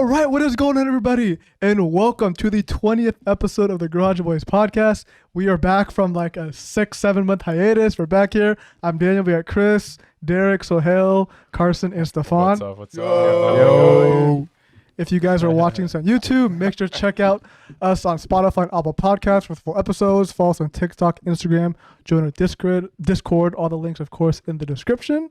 All right, what is going on, everybody? And welcome to the 20th episode of the Garageboys podcast. We are back from like a 6-7 month hiatus. We're back here. I'm Daniel. We got Chris, Derek, Sohail, Carson, and Stefan. What's up? What's up? Yo. If you guys are watching us on YouTube, make sure to check out us on Spotify and Apple Podcasts for full episodes. Follow us on TikTok, Instagram, join our Discord. All the links, of course, in the description.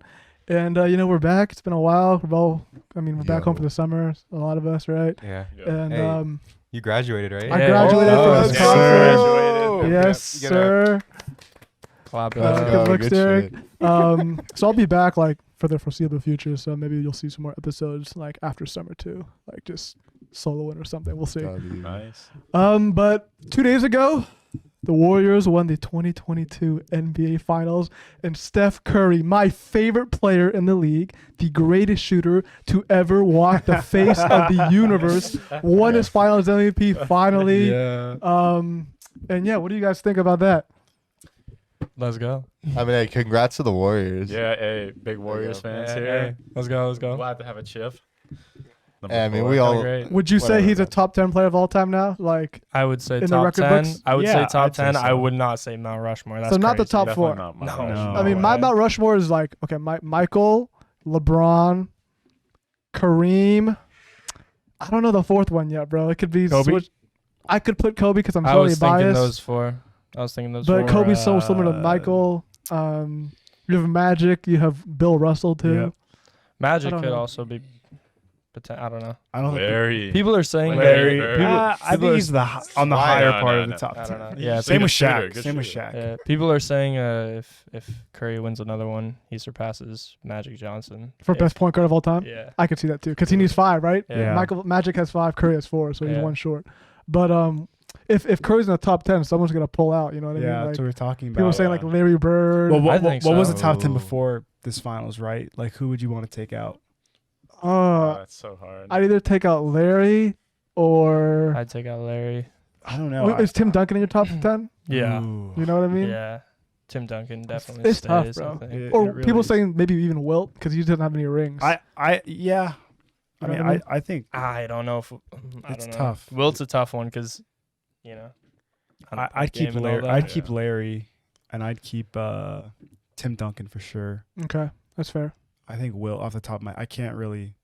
And, we're back. It's been a while. We're back home for the summer. A lot of us, right? Yeah. And hey, you graduated, right? I graduated from this conference. Yes, sir. Clap it Good looks, Derek. So I'll be back for the foreseeable future. So maybe you'll see some more episodes after summer too, just soloing or something. We'll see. Nice. But 2 days ago, the Warriors won the 2022 NBA Finals, and Steph Curry, my favorite player in the league, the greatest shooter to ever walk the face of the universe, won his Finals MVP finally. Yeah. What do you guys think about that? Let's go. I mean, hey, congrats to the Warriors. Yeah, hey, big Warriors fans here. Hey, let's go. Glad to have a chip. I mean, we all. Would you say he's a top 10 player of all time now? I would say in the top record 10. books? I would say top I'd say 10. so. I would not say Mount Rushmore. That's so not the crazy. top Definitely four. not mine. No. I mean, my Mount Rushmore is Michael, LeBron, Kareem. I don't know the fourth one yet, bro. It could be Kobe? I could put Kobe because I'm I totally was thinking biased. those four. But four. Kobe's so similar to Michael. You have Magic. You have Bill Russell too. Yep. Magic I don't could know. also be. I don't know. I don't Very. People are saying Larry. that. I think he's on the higher part of the no. top I 10. don't know. Yeah. Same with Good Shaq. shooter, Same with good Shaq. Yeah, people are saying if Curry wins another one, he surpasses Magic Johnson For best point guard of all time. Yeah. I could see that too because he needs 5, right? Yeah. Magic has 5. Curry has 4, so he's Yeah. 1 short. But if Curry's in the top 10, someone's gonna pull out. You know what I mean? Yeah, that's what we're talking about. People are saying Larry Bird. Well, I what think was the so. top 10 before this finals, right? Who would you want to take out? That's so hard. I'd either take out Larry or I'd take out Larry. I don't know. is Tim Duncan in your top 10? Yeah. Ooh. You know what I mean? Yeah. Tim Duncan definitely It's stays, tough, bro. I think. Or It really people is. saying maybe even Wilt because he doesn't have any rings. Yeah. You know what I mean? I think I don't know if It's don't know. tough. Wilt's a tough one because, I'd keep game and all Larry. that. I'd keep Larry, and I'd keep Tim Duncan for sure. Okay, that's fair. I think Wilt off the top of my. I can't really.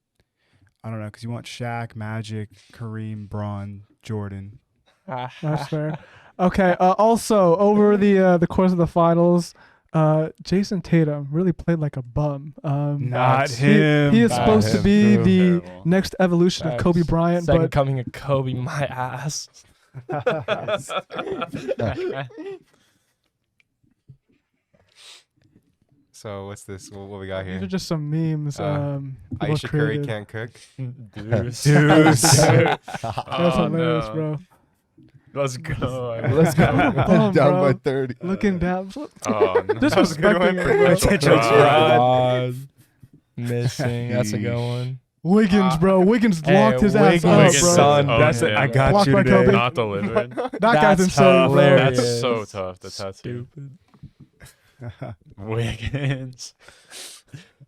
I don't know because you want Shaq, Magic, Kareem, Braun, Jordan. That's fair. Okay. Also, over the course of the finals, JAYSON Tatum really played like a bum. Not He him. is Not supposed to him, be too. the Terrible. next evolution of Kobe Bryant, Second but coming of Kobe, my ass. So what's this? What we got these are here? just some memes. People Aisha Curry created. can't cook. Deuce. That's Oh, hilarious, no. bro. Let's go. Let's go. Bum, Down bro. by 30. Looking down. Oh, no. Disrespecting it, bro. Attention Right. Missing. That's a good one. Wiggins, bro. Wiggins Hey, locked his ass up, Wiggins, bro. son. Oh, That's it. yeah. I got Blocked you by today. Kobe. Not delivered. That guy's That's insane, bro. hilarious. That's so tough. The tattoo. Stupid. Wiggins.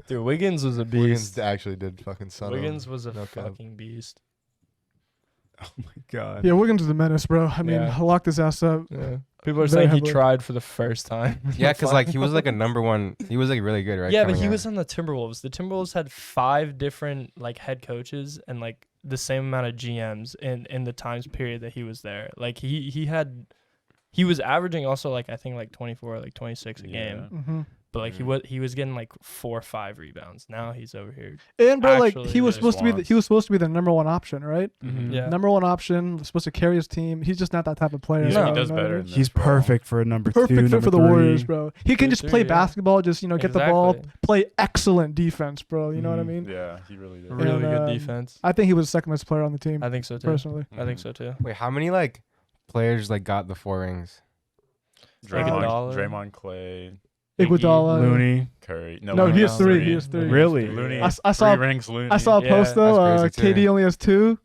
Dude, Wiggins was a Wiggins beast. actually did fucking son. Wiggins was a No cap. fucking beast. Oh my god. Yeah, Wiggins is a menace, bro. I mean, Yeah. locked his ass up. Yeah. People are Very saying he heavily. tried for the first time. Yeah, because he was a number one. He was really good, right? Yeah, but coming he out. was on the Timberwolves. The Timberwolves had 5 different head coaches and the same amount of GMs in the times period that he was there. He was averaging also I think 24, 26 a game. Mm-hmm. But he was getting 4 or 5 rebounds. Now he's over here. And bro, Actually, he was just supposed to be wants- he was supposed to be the number 1 option, right? Mhm. Yeah. Number 1 option, supposed to carry his team. He's just not that type of player. He bro, does you know what I better mean? than He's this role. perfect for a number 2, Perfect fit number for the 3. Warriors, bro. He can Number just 3, play yeah. basketball, just get the ball, Exactly. play excellent defense, bro. You know what I mean? Yeah, he really did. Really good And, defense. I think he was the second best player on the team, I think so too. personally. I think so too. Wait, how many players got the 4 rings? Iguodala. Draymond Clay, Iguodala. Looney. Curry. No, he has 3. He has 3. Really? Looney. I saw 3 rings. Looney. I saw a Yeah, post though. that's crazy, too. KD only has 2.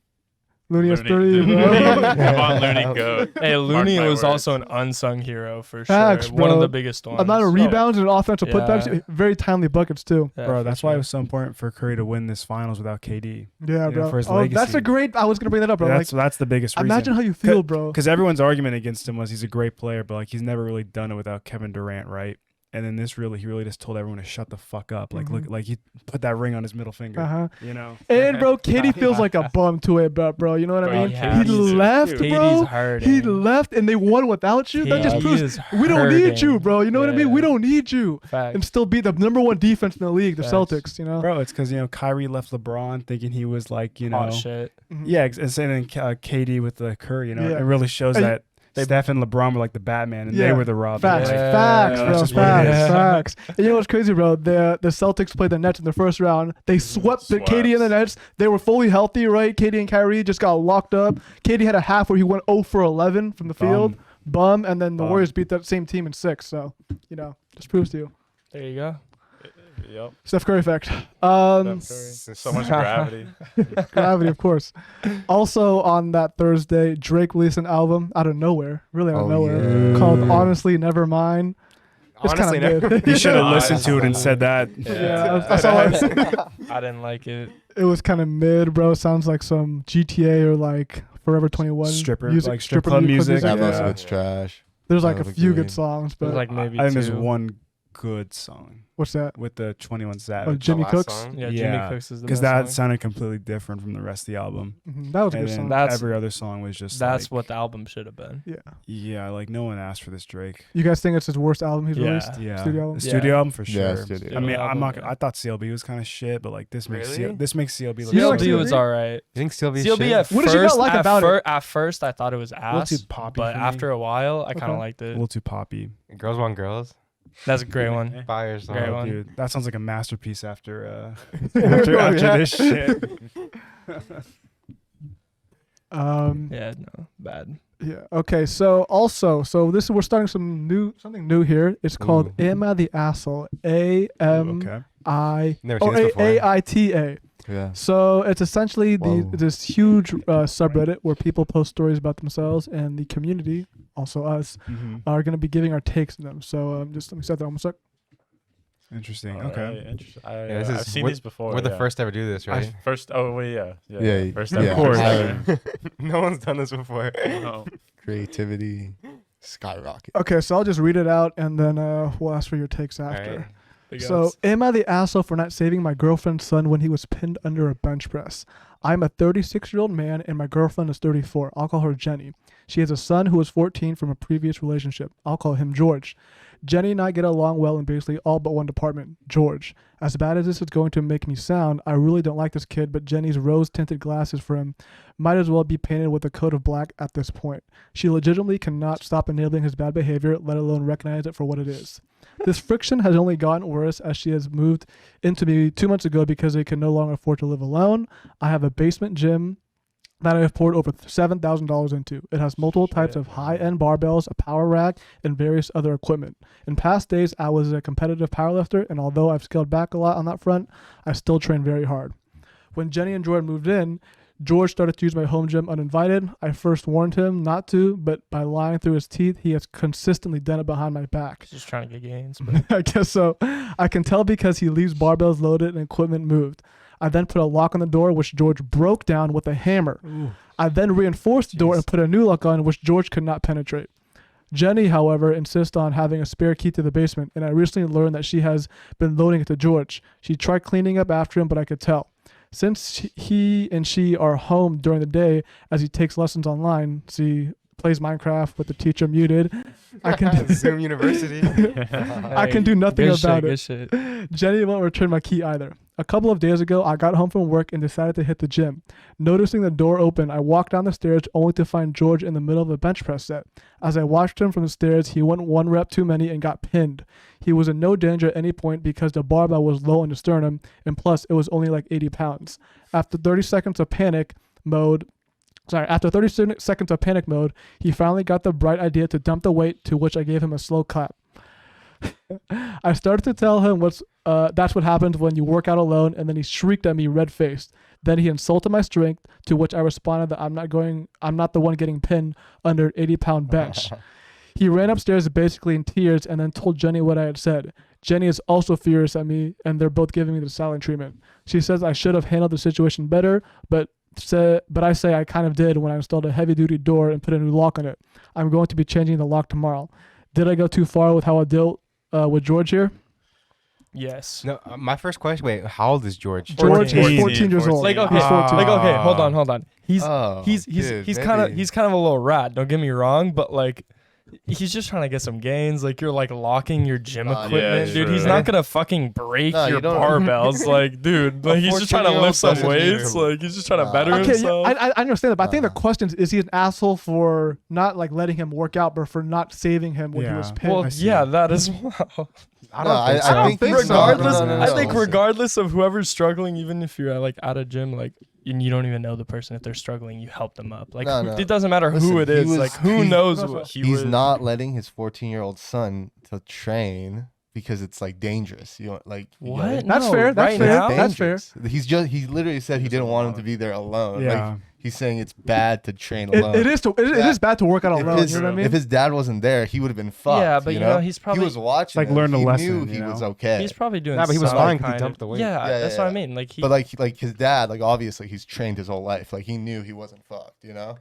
Looney has Looney- 30, bro. Come on, Looney, go. Hey, Looney my was words. also an unsung hero for sure. Facts, One of bro. the biggest ones. Amount of rebounds and offensive putbacks, Yeah. very timely buckets too. Yeah, Bro, for that's why it sure. was so important for Curry to win this finals without KD. Yeah, Yeah, bro. for his Oh, that's legacy. a great. I was gonna bring that up, bro. That's the biggest reason. Imagine how you feel, bro. Because everyone's argument against him was he's a great player, but like he's never really done it without Kevin Durant, right? And then he really just told everyone to shut the fuck up. Like look, like he put that ring on his middle finger. Uh-huh. You know. And bro, KD feels like a bum to it, bro. You know what I Bro, mean? yeah, he he's- left, dude. bro. KD's hurting. He left, and they won without you. That just KD proves is we don't need you, hurting. bro. You know what I mean? We Yeah. don't need you, Facts. and still be the number one defense in the league, the Facts. Celtics. You know? Bro, it's because Kyrie left LeBron thinking he was like Hot shit. Mhm. yeah, and then KD with the Curry. You know, Yeah. it really shows And- that Steph and LeBron were like the Batman, and Yeah. they were the Robin. Facts, Like, Yeah. facts, That's bro, just what it facts, is. facts. And you know what's crazy, bro? The Celtics played the Nets in the first round. They swept the KD and the Nets. They were fully healthy, right? KD and Kyrie just got locked up. KD had a half where he went 0 for 11 from the field, bum, and then the Bum. Warriors beat that same team in 6. So, just proves to you. There you go. Yep. Steph Curry effect. So much gravity. Gravity, of course. Also on that Thursday, Drake released an album out of nowhere, really out of Oh, nowhere, yeah. called Honestly Nevermind. It's Honestly, kind of never. mid. You should have Yeah. listened to it and said that. Yeah, that's all I didn't like it. It was kind of mid, bro. Sounds like some GTA or like Forever 21 Stripper, music, like strip club music. Yeah, Yeah. most of it's trash. There's like I a would few agree. good songs, It but was like maybe I think there's two. one good song what's that? with the 21 Oh, Savage. Jimmy last Cooks. song? Yeah, Yeah, Jimmy Cooks is the because best that song. sounded completely different from the rest of the album. That was a And good then song. That's- every other song was just That's like, what the album should have been. Yeah, like no one asked for this Drake. You guys think it's his worst album he's Yeah. released? Yeah, Studio album? The studio Yeah. album for sure. Yeah, studio. I mean, album, I'm not. yeah. I thought CLB was kind of shit, but like this makes Really? this makes CLB look You don't like CLB CLB? was alright. You think CLB? CLB at What first, did you not like about it? At first, I thought it was ass, too poppy but for me. after a while, I kind Okay. of liked a it. little too poppy. Girls Want Girls? That's a great one. Fire song. Great one. Dude, that sounds like a masterpiece after Yeah. this shit. Yeah, no, bad. Yeah. Okay. So we're starting something new here. It's called Ooh. Am I the Asshole? AMITA. Okay. Never seen this before. AITA. Yeah. So it's essentially Whoa. this huge subreddit where people post stories about themselves, and the community, also us, are going to be giving our takes on them. So just let me set that one sec. Interesting. Alright, Okay. interesting. Yeah, this I've is- seen these before. We're the yeah. first to ever do this, right? First. Oh, wait, yeah. Yeah, First yeah, ever. of course. First ever. No one's done this before. No. Creativity skyrocket. Okay, so I'll just read it out, and then we'll ask for your takes All after. right. Big So, ups. am I the asshole for not saving my girlfriend's son when he was pinned under a bench press? I'm a 36-year-old man, and my girlfriend is 34. I'll call her Jenny. She has a son who is 14 from a previous relationship. I'll call him George. Jenny and I get along well in basically all but one department, George. As bad as this is going to make me sound, I really don't like this kid, but Jenny's rose-tinted glasses for him might as well be painted with a coat of black at this point. She legitimately cannot stop enabling his bad behavior, let alone recognize it for what it is. This friction has only gotten worse as she has moved into me 2 months ago because they can no longer afford to live alone. I have a basement gym that I have poured over $7,000 into. It has multiple types of high-end barbells, a power rack, and various other equipment. In past days, I was a competitive powerlifter, and although I've scaled back a lot on that front, I still train very hard. When Jenny and Jordan moved in, George started to use my home gym uninvited. I first warned him not to, but by lying through his teeth, he has consistently done it behind my back. Just trying to get gains. But I guess so. I can tell because he leaves barbells loaded and equipment moved. I then put a lock on the door, which George broke down with a hammer. I then reinforced the door and put a new lock on, which George could not penetrate. Jenny, however, insists on having a spare key to the basement, and I recently learned that she has been loading it to George. She tried cleaning up after him, but I could tell. Since he and she are home during the day as he takes lessons online, plays Minecraft with the teacher muted, I can Zoom University. I can do nothing good about shit, it. Good shit. Jenny won't return my key either. A couple of days ago, I got home from work and decided to hit the gym. Noticing the door open, I walked down the stairs only to find George in the middle of a bench press set. As I watched him from the stairs, he went one rep too many and got pinned. He was in no danger at any point because the barbell was low on the sternum, and plus, it was only like 80 pounds. After 30 seconds of panic mode, he finally got the bright idea to dump the weight, to which I gave him a slow clap. I started to tell him that's what happens when you work out alone, and then he shrieked at me red-faced. Then he insulted my strength, to which I responded that I'm not the one getting pinned under an 80-pound bench. He ran upstairs basically in tears and then told Jenny what I had said. Jenny is also furious at me, and they're both giving me the silent treatment. She says I should have handled the situation better, but I say I kind of did when I installed a heavy-duty door and put a new lock on it. I'm going to be changing the lock tomorrow. Did I go too far with how I dealt with George here? Yes. No, my first question. Wait, how old is George? George is 14. 14 years old. Like, okay, He's 14. like, okay, hold on. He's Dude, kind of maybe. a little rat. Don't get me wrong, but like, he's just trying to get some gains. Like, you're like locking your gym Nah, equipment, yeah, dude. true. He's not gonna fucking break No, your you don't. barbells, like, dude. Like, he's just trying to 14-year-old lift some doesn't weights. need- Like, he's just trying to better Okay, himself. I understand that, but I think the Uh-huh. question is he an asshole for not like letting him work out, but for not saving him when he was Yeah. pinned? Well, I see. yeah, that as well. I No, don't think so. I don't think so. regardless, No, I think no. regardless of whoever's struggling, even if you're like at a gym, like and you don't even know the person, if they're struggling, you help them up. Like No, who- no. it doesn't matter Listen, who it he is. was- Like who he- knows No, what he He's was. not letting his 14-year-old son to train because it's like dangerous. You know, like you What? get it? That's No, fair. That's right fair. now? That's fair. Dangerous. He literally said he didn't want him to be there alone. Yeah. Like he's saying it's bad to train alone. It is bad to work out If alone. his, You know what I mean? if his dad wasn't there, he would have been fucked. Yeah, but you know, he's probably- he was watching. Like, him. learned a He lesson, knew you he know? was okay. He's probably doing. Nah, but he was some fine 'cause he kind dumped the of- weight. Yeah, Yeah, that's yeah, what I yeah. mean. Like he. But like his dad, like obviously he's trained his whole life. Like he knew he wasn't fucked. You know.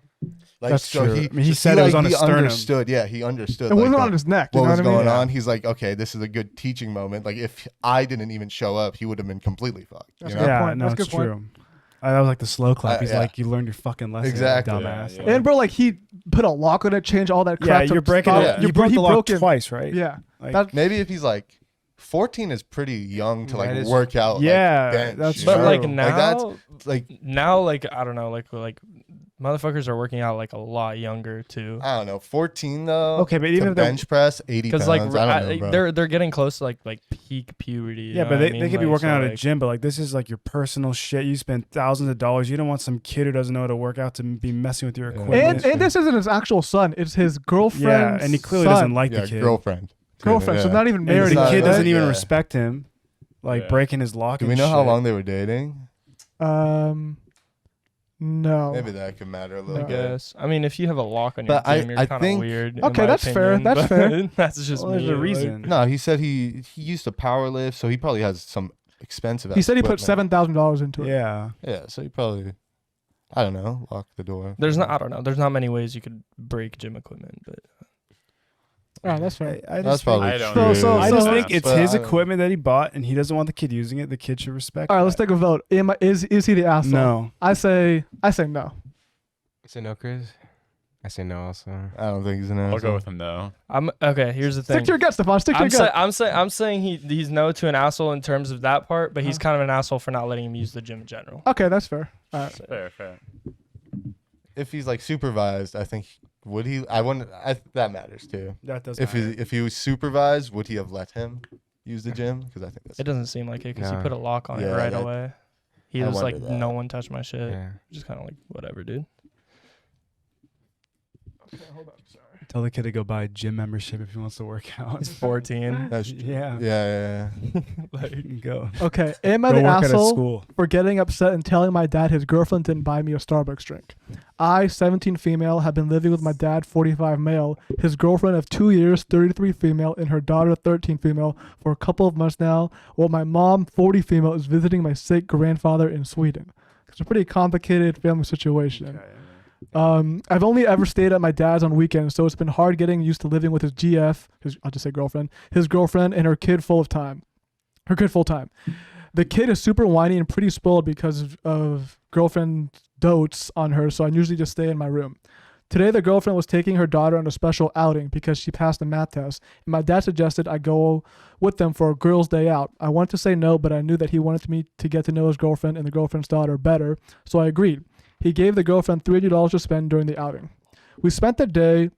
Like That's so true. he. I mean, he said it was on his sternum. Understood. Yeah, he understood. it like, wasn't the- on his neck. You what know was what I mean? going Yeah. on. He's like, okay, this is a good teaching moment. Like if I didn't even show up, he would have been completely fucked. That's You good know? Yeah, point. no, That's a it's good point. true. That was like the slow clap. He's yeah. like, you learned your fucking lesson, Exactly. dumbass. Yeah, Like, And bro, like he put a lock on it, changed all that yeah, crap. to you're breaking stop- it. you You broke he the lock broke it. twice, right? Yeah. Like, That- Maybe if he's like 14 is pretty young to like That is- work out. Yeah, like, bench, that's you But know? like true. now, that's like like I don't know, like motherfuckers are working out like a lot younger too. I don't know, 14 though. Okay, but even to if they're- bench press 80 Because pounds. like I don't know, bro. they're getting close to like peak puberty. you yeah, know but what I they mean? could be Like, working so, out at a like, gym, but like this is like your personal shit. You spend thousands of dollars. You don't want some kid who doesn't know how to work out to be messing with your Yeah. equipment. and this isn't his actual son. It's his girlfriend. yeah, and he clearly doesn't like yeah, the kid. girlfriend. girlfriend. So Yeah. not even And married. the not- kid yet, doesn't right? even Yeah. respect him, like Yeah. breaking his lock. Do and we know how shit. long they were dating? No. Maybe that could matter a I little bit. guess. I mean, if you have a lock on your But I- gym, you're I kind of think- weird. in Okay, my that's fair, opinion, that's but fair. That's just Well, me. there's a like- reason. No, he said he used to power lift, so he probably has some expensive. He said he put equipment. $7,000 into it. Yeah, Yeah, so he probably, I don't know, lock the door. There's not. I don't know. There's not many ways you could break gym equipment, but All right, that's fair. I That's just probably I don't true. know. So- I so- just think it's But his I don't- equipment that he bought, and he doesn't want the kid using it. The kid should respect. All right, let's that. take a vote. Is he the asshole? No, I say no. I say no, Chris. I say no also. I don't think he's an I'll asshole. go with him though. I'm okay. Here's the thing. Stick to your gut, Stefan. Stick to your gut. I'm saying he's no to an asshole in terms of that part, but he's kind of an asshole for not letting him use the gym in general. Okay, that's fair. All right. Fair. If he's like supervised, I think would he? I wouldn't. That matters too. that does. If he was supervised, would he have let him use the gym? Because I think that's It doesn't seem like it because he No. put a lock on it Yeah, right that- away. He I was like, wonder that. no one touched my shit. Yeah. Just kind of like, whatever, dude. Tell the kid to go buy a gym membership if he wants to work out. He's 14. That's yeah, yeah. Like, go. Okay, am I Go the work at a asshole school. for getting upset and telling my dad his girlfriend didn't buy me a Starbucks drink? I, 17 female, have been living with my dad, 45 male, his girlfriend of 2 years, 33 female, and her daughter, 13 female, for a couple of months now, while my mom, 40 female, is visiting my sick grandfather in Sweden. It's a pretty complicated family situation. I've only ever stayed at my dad's on weekends, so it's been hard getting used to living with his GF, I'll just say girlfriend, his girlfriend, and her kid full time. The kid is super whiny and pretty spoiled because of girlfriend dotes on her, so I usually just stay in my room. Today, the girlfriend was taking her daughter on a special outing because she passed the math test, and my dad suggested I go with them for a girls' day out. I wanted to say no, but I knew that he wanted me to get to know his girlfriend and the girlfriend's daughter better, so I agreed. He gave the girlfriend $300 to spend during the outing. We spent the day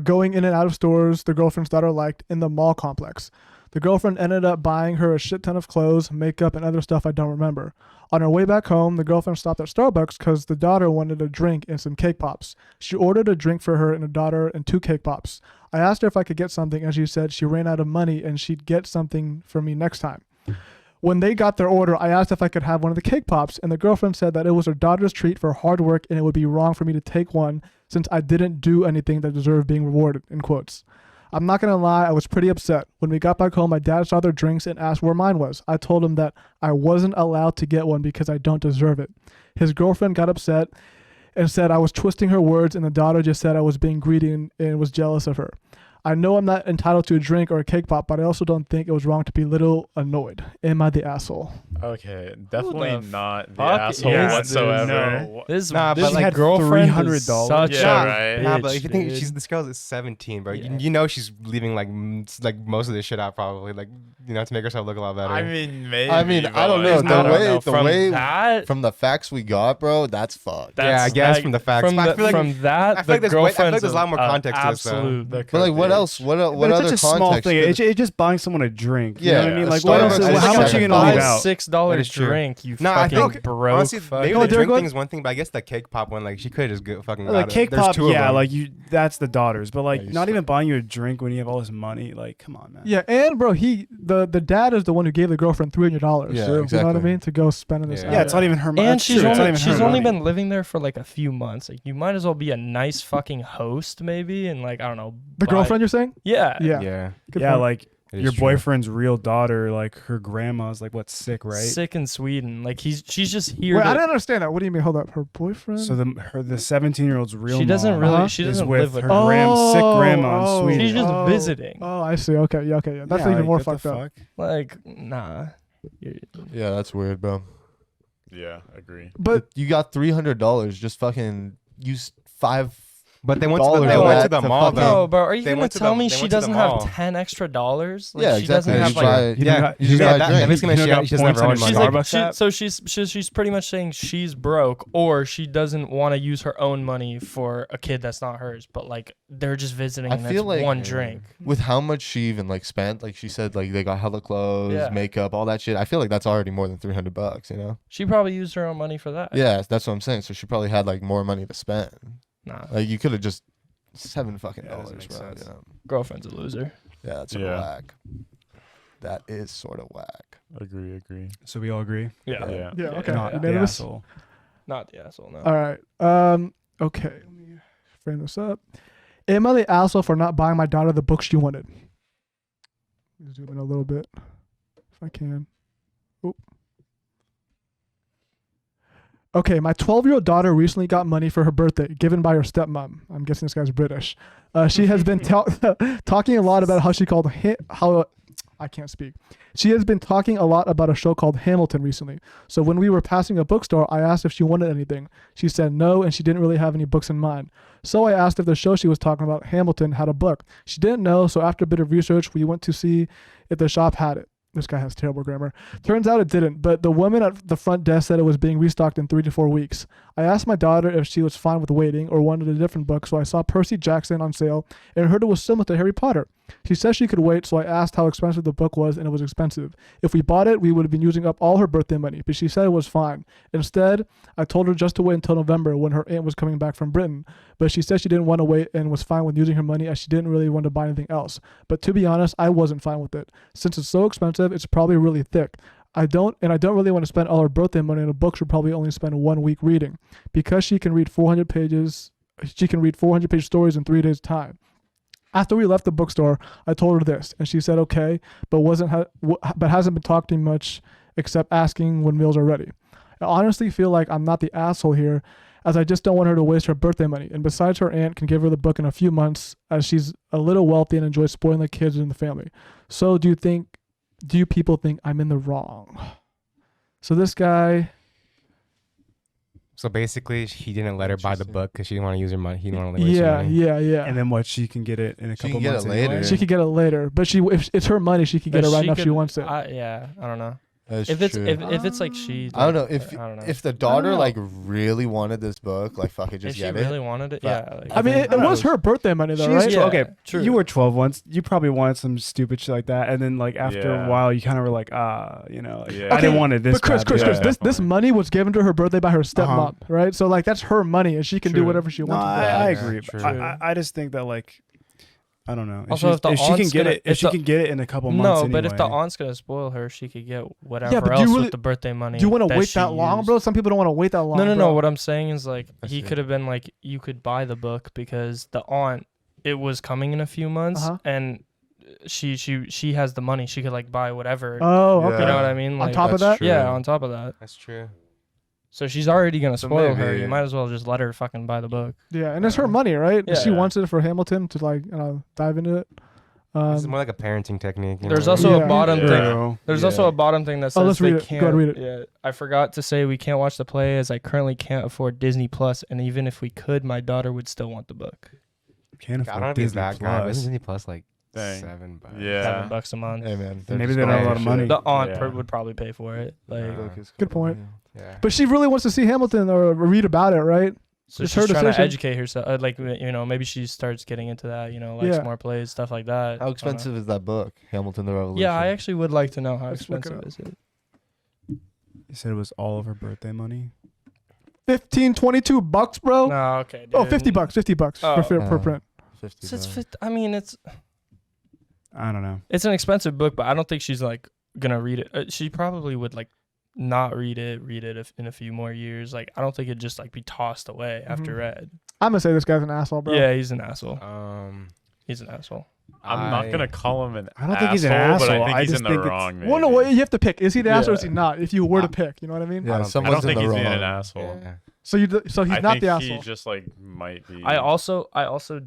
going in and out of stores the girlfriend's daughter liked in the mall complex. The girlfriend ended up buying her a shit ton of clothes, makeup, and other stuff I don't remember. On her way back home, the girlfriend stopped at Starbucks because the daughter wanted a drink and some cake pops. She ordered a drink for her and her daughter and 2 cake pops. I asked her if I could get something, and she said she ran out of money and she'd get something for me next time. When they got their order, I asked if I could have one of the cake pops, and the girlfriend said that it was her daughter's treat for hard work and it would be wrong for me to take one since I didn't do anything that deserved being rewarded, in quotes. I'm not going to lie, I was pretty upset. When we got back home, my dad saw their drinks and asked where mine was. I told him that I wasn't allowed to get one because I don't deserve it. His girlfriend got upset and said I was twisting her words, and the daughter just said I was being greedy and was jealous of her. I know I'm not entitled to a drink or a cake pop, but I also don't think it was wrong to be a little annoyed. Am I the asshole? Okay, definitely not the fuck asshole is whatsoever. No. This Nah, this but like girlfriend $300. is such Yeah, a right. Nah, bitch, but if you think dude. this girl is 17, bro, Yeah. you know she's leaving like most of this shit out probably, like to make herself look a lot better. I mean, maybe. I mean, I don't know. but The I don't way- know. the from way- that, From the facts we got, bro, that's fucked. yeah, I guess from the facts. From, But I the, feel like- from that, I feel like the there's way- I feel like girlfriend's there's a lot more context to this, though. absolute. There But could like, what be. else? What But it's other such a small context? thing. could- It's just buying someone a drink. You know what I Yeah, mean? a Like, what else? Starbucks is How much are you gonna leave out? $6 That is true. drink, you No, I fucking think- broke. Honestly, fuck. maybe Go, the Derek, drink go thing is one thing, but I guess the cake pop one, like she could have just fucking got Like it. cake There's pop, two of yeah, them. like that's the daughters. But like, Yeah, you not suck. even buying you a drink when you have all this money. Like, come on, man. Yeah, and bro, the dad is the one who gave the girlfriend $300. Yeah, You know what I exactly. mean? To go spend in this. Yeah. Yeah, it's not even her money. And she's only money. been living there for like a few months. Like you might as well be a nice fucking host maybe, and like I don't know. The buy- girlfriend you're saying? Yeah. Yeah. yeah, Good Yeah, point. like it is your true. boyfriend's real daughter, like her grandma's like what, sick, right? Sick in Sweden. Like she's just here. Wait, to- I didn't understand that. What do you mean? Hold up. Her boyfriend? So the 17-year-old's real she doesn't mom really. She is doesn't with live with her her. sick grandma in Sweden. She's just visiting. Oh, I see. Okay, yeah, okay, yeah. That's Yeah, even like, more what the fucked up. fuck? Like nah. You're- Yeah, that's weird, bro. Yeah, agree. But You got $300. Just fucking use $5. But they went to $5 the, they went to that the to mall fucking- though. No, bro, are you They gonna went to tell the- me they she went to the doesn't have mall. 10 extra dollars? Like, Yeah, she doesn't exactly. have You like. buy- You Yeah, got- you you got got- that. drink. That basically you means got she doesn't have points her on own your money. She's like, Starbucks app? so she's pretty much saying she's broke, or she doesn't want to use her own money for a kid that's not hers. But like they're just visiting. I And feel that's like one drink. with how much she even like spent, like she said, like they got hella clothes, Yeah. makeup, all that shit. I feel like that's already more than $300. You know? She probably used her own money for that. Yeah, that's what I'm saying. So she probably had like more money to spend. Nah, Like you could have just $7 fucking Yeah, that dollars, doesn't bro. make sense. You know? girlfriend's a loser. Yeah, that's sort Yeah. of whack. That is sort of whack. Agree. So we all agree. Yeah, Yeah. yeah, okay. Not the Unanimous? asshole. not the asshole. No. All right. Okay. Let me frame this up. Am I the asshole for not buying my daughter the book she wanted? Let me zoom in a little bit, if I can. Oop. Okay, my 12-year-old daughter recently got money for her birthday, given by her stepmom. I'm guessing this guy's British. She has been talking a lot about how she called I can't speak. She has been talking a lot about a show called Hamilton recently. So when we were passing a bookstore, I asked if she wanted anything. She said no, and she didn't really have any books in mind. So I asked if the show she was talking about, Hamilton, had a book. She didn't know, so after a bit of research, we went to see if the shop had it. This guy has terrible grammar. Turns out it didn't, but the woman at the front desk said it was being restocked in 3 to 4 weeks. I asked my daughter if she was fine with waiting or wanted a different book, so I saw Percy Jackson on sale and heard it was similar to Harry Potter. She said she could wait, so I asked how expensive the book was, and it was expensive. If we bought it, we would have been using up all her birthday money, but she said it was fine. Instead, I told her just to wait until November when her aunt was coming back from Britain, but she said she didn't want to wait and was fine with using her money as she didn't really want to buy anything else. But to be honest, I wasn't fine with it. Since it's so expensive, it's probably really thick. I don't really want to spend all her birthday money on a book she'll probably only spend 1 week reading. Because she can read 400 page stories in 3 days' time. After we left the bookstore, I told her this, and she said okay, but hasn't been talking much except asking when meals are ready. I honestly feel like I'm not the asshole here, as I just don't want her to waste her birthday money. And besides, her aunt can give her the book in a few months, as she's a little wealthy and enjoys spoiling the kids in the family. So do you people think I'm in the wrong? So this guy... So basically, he didn't let her buy the book because she didn't want to use her money. He didn't want to waste her money. Yeah. And then what? She can get it in a She couple can get months it later. anyway? She could get it later, but if it's her money, she could get But it right she now if she could- wants it. Yeah, I don't know. That's If it's true. if it's like she. I don't know I don't know. if the daughter know. like really wanted this book, like fuck it, if just she get really it. wanted it, But- yeah. Like, I mean, it I don't was know. her birthday money though, She's right? Yeah, okay. true. You were 12 once. You probably wanted some stupid shit like that, and then like after Yeah. a while, you kind of were like, like, Yeah. I didn't Okay, want it this But Chris, bad. this definitely. money was given to her birthday by her stepmom, right? So like that's her money, and she can do True. whatever she No, wants. with I it. Yeah, agree. true. I just think that like I don't know. Also, if the she can aunt's get gonna- it, if if she the- can get it in a couple months. No, but if the anyway. aunt's gonna spoil her, she could get whatever but do else you really- with the birthday money. Do you want to wait she that long, used. bro? Some people don't want to wait that long. No. bro. What I'm saying is like I he see. could have been like, you could buy the book because the aunt, it was coming in a few months, Uh-huh. and she has the money. She could like buy whatever. Oh, Yeah. okay. You know what I mean? On Like, top of That's that, true. yeah, on top of that. That's true. So she's already gonna So spoil her. maybe- You might as well just let her fucking buy the book. yeah, and it's her money, right? Yeah. She wants it for Hamilton to like dive into it. It's more like a parenting technique. You There's know? also Yeah. a bottom Yeah. thing. There's Yeah. also a bottom thing that says let's they read it. Go can't. ahead, read it. Yeah, I forgot to say we can't watch the play as I currently can't afford Disney Plus, and even if we could, my daughter would still want the book. Can't I don't afford know if he's Disney that guy. Plus. Disney Plus like Dang. $7. Yeah. $7 a month. Hey man, Maybe just they don't have a buying lot of shit. money. The aunt Yeah. would probably pay for it. Like, Good point. Yeah. But she really wants to see Hamilton or read about it, right? so It's she's her trying to decision. educate herself. Like, maybe she starts getting into that. Likes Yeah. more plays, stuff like that. I How don't know. expensive is that book, Hamilton the Revolution? Yeah, I actually would like to know how Let's look it expensive is it. You said it was all of her birthday money. $22, bro. No, okay. Dude. Oh, $50. $50 Oh. per print. 50 It's bucks. I mean, it's I don't know. an expensive book, but I don't think she's like gonna read it. She probably would like not read it in a few more years. Like, I don't think it'd just like be tossed away after Mhm. read. I'm gonna say this guy's an asshole, bro. Yeah, he's an asshole. Um, He's an asshole. I'm not gonna call him an I don't think he's an but asshole. I think I he's just in the think it's- wrong. Maybe. Well, no, you have to pick. Is he the asshole or is he Yeah. not? If you were to pick, you know what I mean? Yeah, I don't I someone's don't think in he's the being wrong. an asshole. Yeah. So he's I not think the asshole. he just like might be. I also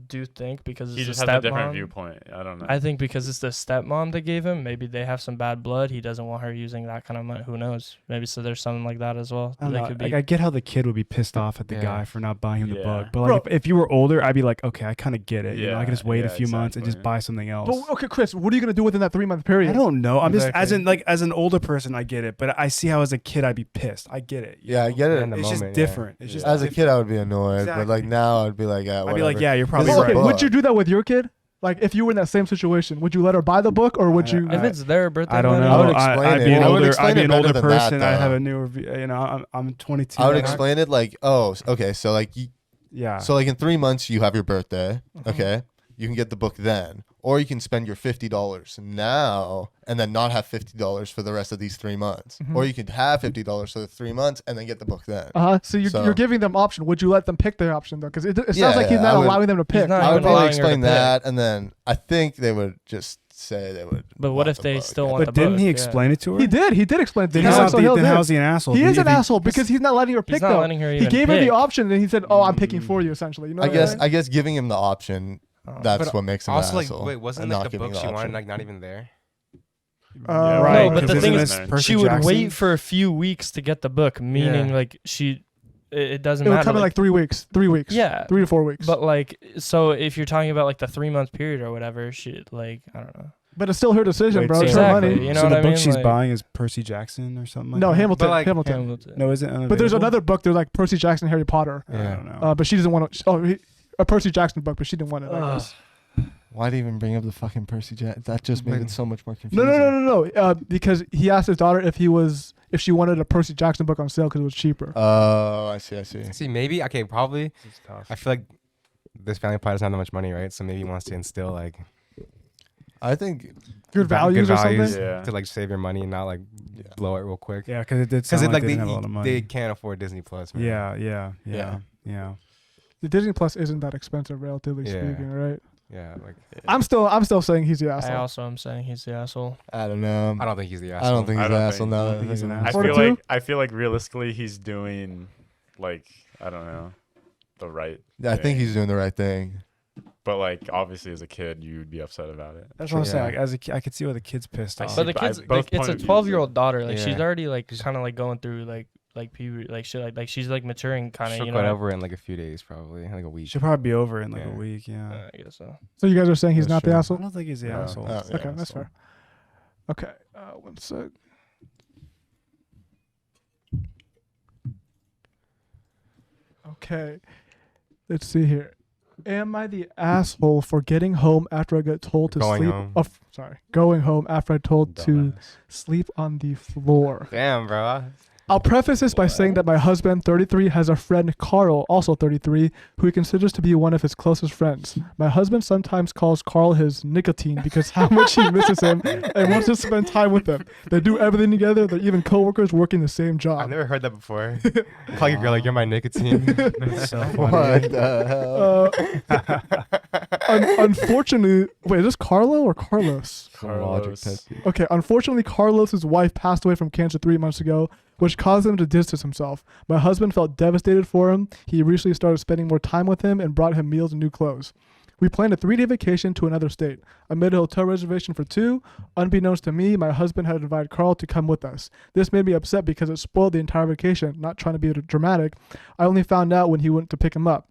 do think because he it's just the has a different stepmom. viewpoint. I don't know. I think because it's the stepmom they gave him, maybe they have some bad blood. He doesn't want her using that kind of money. Who knows? Maybe so there's something like that as well. I don't They know. could Like, be. I get how the kid would be pissed off at the Yeah. guy for not buying him the Yeah. book, but like Bro. if you were older, I'd be like, okay, I kind of get it. You know, I Yeah, could just wait a yeah, few months and just exactly. buy something else. But okay, Chris, what are you gonna do within that 3-month period? I don't know. I'm just Exactly. as an older person, I get it, but I see how as a kid I'd be pissed. I get it. you Yeah, I know? get it. In the It's moment, just yeah. different. It's just As a different. kid, I would be annoyed, but like Exactly. now, I'd be like, yeah, I'd be like, yeah, you're probably This is a right. Okay, would book. you do that with your kid? Like, if you were in that same situation, would you let her buy the book, or would you? If it's their birthday, I don't money, know. I would explain I'd it. be an I would older. explain I'd be it an better older than that, person. I have though. a newer. You know, I'm 22. I would now. explain it like, oh, okay, so like, Yeah. so like in 3 months you have your birthday, Mm-hmm. okay, you can get the book then, or you can spend your $50 now and then not have $50 for the rest of these 3 months, Mhm. or you could have $50 for the 3 months and then get the book then. So you're, So- you're giving them option. Would you let them pick their option though? Because it sounds Yeah, like he's yeah, not I would- allowing them to pick. not I would even probably allowing her to explain pick. that, and then I think they would just say they would. But what want if the they book. still want but the didn't book? he Yeah. explain it to her? He did. He did explain it. Then He how's also he- held then it. how's he an asshole? He is If an he- asshole because he's not letting her pick He's not though. letting her He even gave her pick. the option and he said, "Oh, I'm picking for you." Essentially, you know. I what guess I'm I guess giving him the option, that's But what makes him Also, an like, asshole. wait, wasn't and like not the giving book she wanted option. like not even there? Uh, Right. No, but the 'cause thing isn't is, this Percy she would Jackson? wait for a few weeks to get the book, meaning Yeah. like it doesn't It would matter. come in like 3 weeks. 3 weeks. Yeah. 3 to 4 weeks. But like, so if you're talking about like the 3-month period or whatever, she like, I don't know. But it's still her decision, Wait, bro. so- It's her Exactly. money. You know so what the I book mean? she's Like- buying is Percy Jackson or something like No, that? Hamilton. But, like, Hamilton. No, is it? But there's unavailable? another book. There's like Percy Jackson, Harry Potter. I don't know. But she doesn't want to. A Percy Jackson book, but she didn't want it. I guess. Why'd he even bring up the fucking Percy Jackson? That just made it so much more No, confusing. no. Because he asked his daughter if she wanted a Percy Jackson book on sale because it was cheaper. Oh, I see. See, maybe okay, probably. This is tough. I feel like this family probably doesn't have that much money, right? So maybe he wants to instill like I think Good values or something. Yeah. to like save your money and not like blow it real quick. Yeah, because it did Because sound like like they didn't have a lot of money. they can't afford Disney Plus. Man. Yeah. The Disney Plus isn't that expensive, relatively Yeah. speaking, right? Yeah, like I'm still saying he's the I asshole. also am saying he's the asshole. I don't know. I don't think he's the I asshole. don't think he's I an don't asshole think- now. I that don't think he's an thinking I about it. feel 42? like realistically he's doing like I don't know the right. Yeah, I think thing. he's doing the right thing. But like obviously as a kid you'd be upset about it. That's what I'm Yeah. saying. Like, as a kid, I could see why the kid's pissed I off. see But the I- kids, both like, it's point a of views, 12-year-old daughter. Like she's Yeah. already like kind of like going through like puberty, like shit, like she's like maturing kind of. She'll You get know. over it in like a few days, probably like a week. She'll probably be over in like a Yeah. week. Yeah. I guess so. So you guys are saying he's That's not the true. I asshole? don't think he's the No. asshole. Oh, yeah, Okay, that's so- fair. Okay, 1 sec. Okay, let's see here. Am I the asshole for getting home after I get told to Going sleep? home. Oh, sorry, going home after I told to Dumbass. sleep on the floor. Damn, bro. I'll preface this by saying that my husband, 33, has a friend, Carl, also 33, who he considers to be one of his closest friends. My husband sometimes calls Carl his nicotine because how much he misses him and wants to spend time with him. They do everything together. They're even coworkers working the same I've job. never heard that before. Call your girl like, you're my nicotine. That's so What funny. the hell? Unfortunately, wait, is this Carlo or Carlos? Some logic Carlos. test. Okay, unfortunately, Carlos's wife passed away from cancer 3 months ago, which caused him to distance himself. My husband felt devastated for him. He recently started spending more time with him and brought him meals and new clothes. We planned a 3-day vacation to another state. I made a hotel reservation for 2. Unbeknownst to me, my husband had invited Carl to come with us. This made me upset because it spoiled the entire vacation. Not trying to be dramatic. I only found out when he went to pick him up.